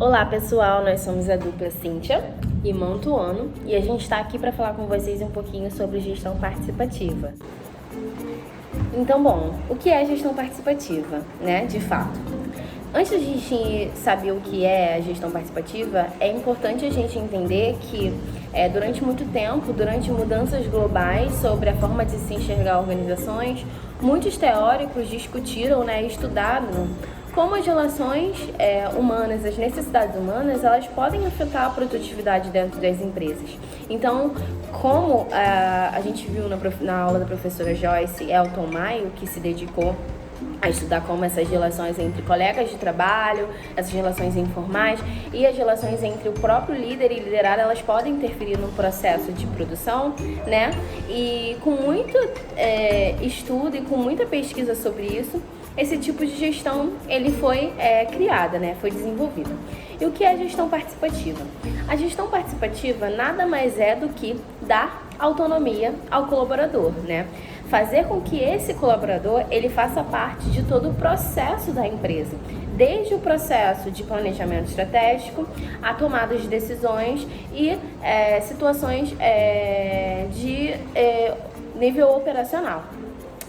Olá pessoal, nós somos a dupla Cíntia e Mantuano e a gente está aqui para falar com vocês um pouquinho sobre gestão participativa. Então, bom, o que é gestão participativa, né, de fato? Antes de a gente saber o que é a gestão participativa, é importante a gente entender que durante muito tempo, durante mudanças globais sobre a forma de se enxergar organizações, muitos teóricos discutiram, estudaram como as relações humanas, as necessidades humanas, elas podem afetar a produtividade dentro das empresas. Então, como a gente viu na aula da professora Joyce Elton Maio, que se dedicou a estudar como essas relações entre colegas de trabalho, essas relações informais e as relações entre o próprio líder e liderado, elas podem interferir no processo de produção, né? E com muito estudo e com muita pesquisa sobre isso, esse tipo de gestão ele foi criada, né? Foi desenvolvida. E o que é a gestão participativa? A gestão participativa nada mais é do que dar autonomia ao colaborador, né? Fazer com que esse colaborador ele faça parte de todo o processo da empresa, desde o processo de planejamento estratégico, a tomada de decisões e situações de nível operacional.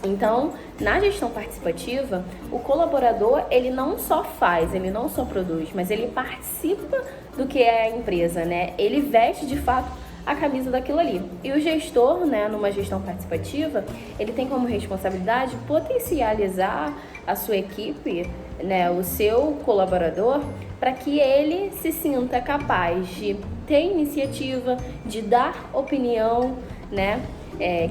Então, na gestão participativa, o colaborador ele não só faz, ele não só produz, mas ele participa do que é a empresa, né? Ele veste de fato a camisa daquilo ali. E o gestor, né, numa gestão participativa, ele tem como responsabilidade potencializar a sua equipe, né, o seu colaborador, para que ele se sinta capaz de ter iniciativa, de dar opinião, né,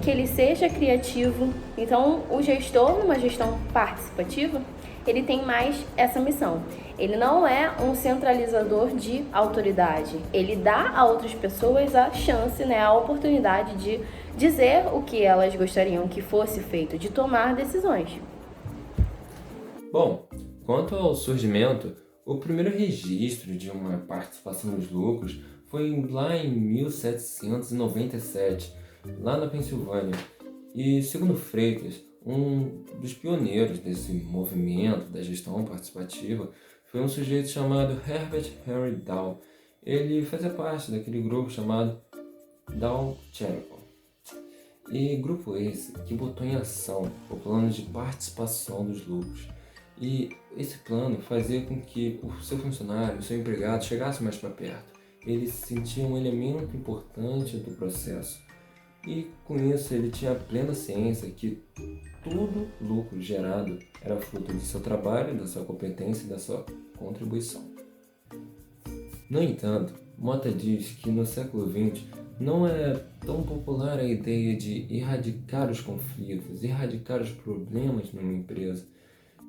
que ele seja criativo. Então, o gestor, numa gestão participativa, ele tem mais essa missão. Ele não é um centralizador de autoridade. Ele dá a outras pessoas a chance, né, a oportunidade de dizer o que elas gostariam que fosse feito, de tomar decisões. Bom, quanto ao surgimento, o primeiro registro de uma participação nos lucros foi lá em 1797, lá na Pensilvânia. E, segundo Freitas, um dos pioneiros desse movimento da gestão participativa foi um sujeito chamado Herbert Henry Dow. Ele fazia parte daquele grupo chamado Dow Chemical. E grupo esse que botou em ação o plano de participação dos lucros. E esse plano fazia com que o seu funcionário, o seu empregado, chegasse mais para perto. Ele se sentia um elemento importante do processo. E com isso ele tinha plena ciência que todo lucro gerado era fruto do seu trabalho, da sua competência e da sua contribuição. No entanto, Mota diz que no século XX não é tão popular a ideia de erradicar os conflitos, erradicar os problemas numa empresa,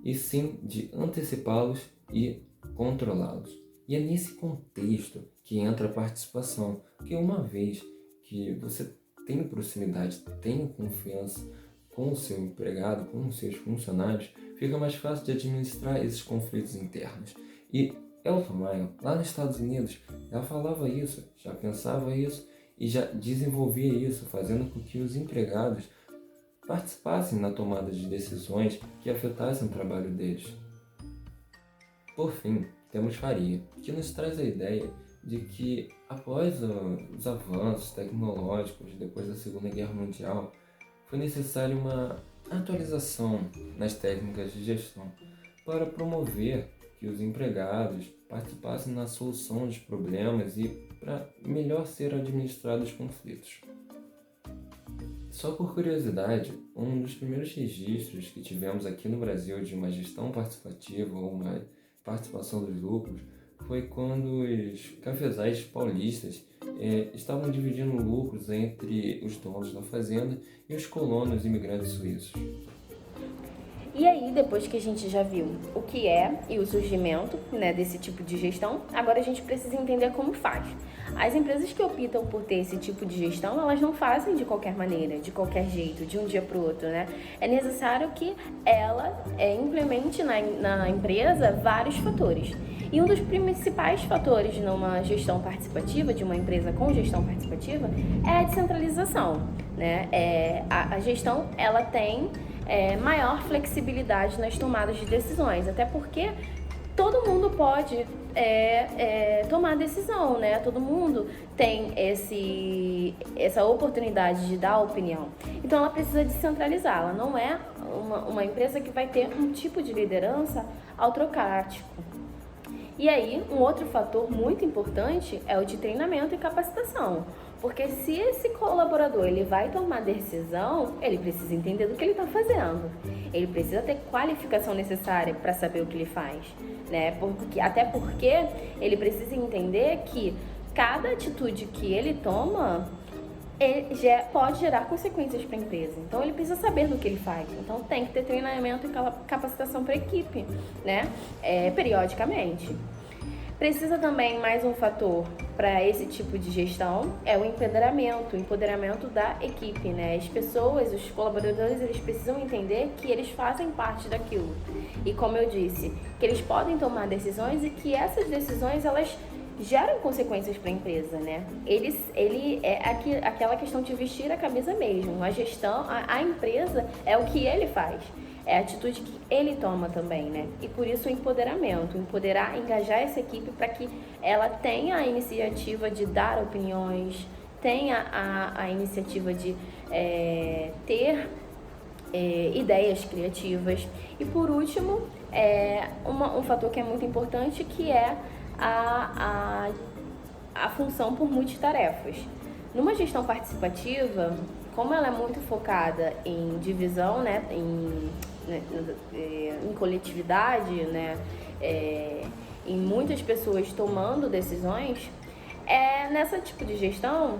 e sim de antecipá-los e controlá-los. E é nesse contexto que entra a participação, que uma vez que você tem proximidade, tem confiança com o seu empregado, com os seus funcionários, fica mais fácil de administrar esses conflitos internos. E Elton Maio, lá nos Estados Unidos, já falava isso, já pensava isso e já desenvolvia isso, fazendo com que os empregados participassem na tomada de decisões que afetassem o trabalho deles. Por fim, temos Faria, que nos traz a ideia de que após os avanços tecnológicos depois da Segunda Guerra Mundial, foi necessária uma atualização nas técnicas de gestão para promover que os empregados participassem na solução dos problemas e para melhor ser administrados os conflitos. Só por curiosidade, um dos primeiros registros que tivemos aqui no Brasil de uma gestão participativa ou uma participação dos lucros foi quando os cafezais paulistas estavam dividindo lucros entre os donos da fazenda e os colonos imigrantes suíços. E aí, depois que a gente já viu o que é e o surgimento, né, desse tipo de gestão, agora a gente precisa entender como faz. As empresas que optam por ter esse tipo de gestão, elas não fazem de qualquer maneira, de qualquer jeito, de um dia para o outro, né? É necessário que ela implemente na empresa vários fatores. E um dos principais fatores numa gestão participativa, de uma empresa com gestão participativa, é a descentralização, né? A gestão, ela tem maior flexibilidade nas tomadas de decisões, até porque todo mundo pode tomar decisão, né? Todo mundo tem essa oportunidade de dar opinião. Então ela precisa descentralizar, ela não é uma empresa que vai ter um tipo de liderança autocrático. E aí, um outro fator muito importante é o de treinamento e capacitação. Porque se esse colaborador ele vai tomar decisão, ele precisa entender do que ele está fazendo. Ele precisa ter qualificação necessária para saber o que ele faz, né? Até porque ele precisa entender que cada atitude que ele toma pode gerar consequências para a empresa. Então ele precisa saber do que ele faz. Então tem que ter treinamento e capacitação para a equipe, né? Periodicamente. Precisa também mais um fator para esse tipo de gestão, é o empoderamento da equipe, né? As pessoas, os colaboradores, eles precisam entender que eles fazem parte daquilo. E como eu disse, que eles podem tomar decisões e que essas decisões, elas geram consequências para a empresa, né? Ele é aquela questão de vestir a camisa mesmo. A gestão, a empresa é o que ele faz. É a atitude que ele toma também, né? E por isso o empoderamento, empoderar, engajar essa equipe para que ela tenha a iniciativa de dar opiniões, tenha a iniciativa de ter ideias criativas. E por último, um fator que é muito importante, que é a função por multitarefas. Numa gestão participativa, como ela é muito focada em divisão, né, em coletividade, né, em muitas pessoas tomando decisões, nessa tipo de gestão,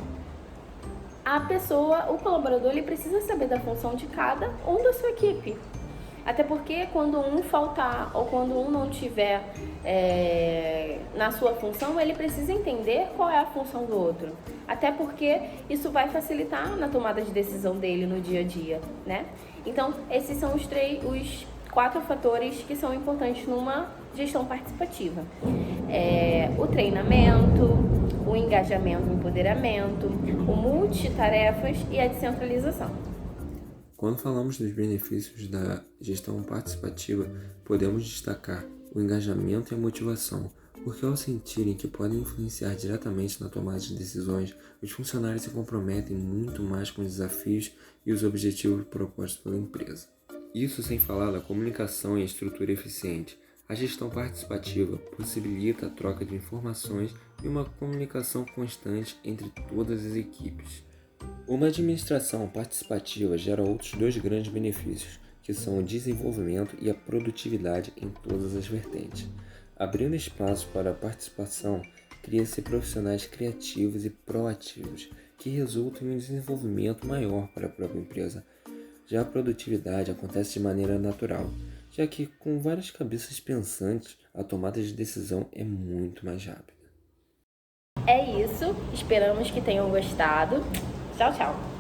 o colaborador, ele precisa saber da função de cada um da sua equipe. Até porque quando um faltar ou quando um não tiver na sua função, ele precisa entender qual é a função do outro. Até porque isso vai facilitar na tomada de decisão dele no dia a dia, né? Então, esses são os 4 fatores que são importantes numa gestão participativa. O treinamento, o engajamento, o empoderamento, o multitarefas e a descentralização. Quando falamos dos benefícios da gestão participativa, podemos destacar o engajamento e a motivação, porque ao sentirem que podem influenciar diretamente na tomada de decisões, os funcionários se comprometem muito mais com os desafios e os objetivos propostos pela empresa. Isso sem falar da comunicação e estrutura eficiente. A gestão participativa possibilita a troca de informações e uma comunicação constante entre todas as equipes. Uma administração participativa gera outros 2 grandes benefícios, que são o desenvolvimento e a produtividade em todas as vertentes. Abrindo espaço para a participação, cria-se profissionais criativos e proativos, que resultam em um desenvolvimento maior para a própria empresa. Já a produtividade acontece de maneira natural, já que com várias cabeças pensantes, a tomada de decisão é muito mais rápida. É isso, esperamos que tenham gostado. Tchau, tchau!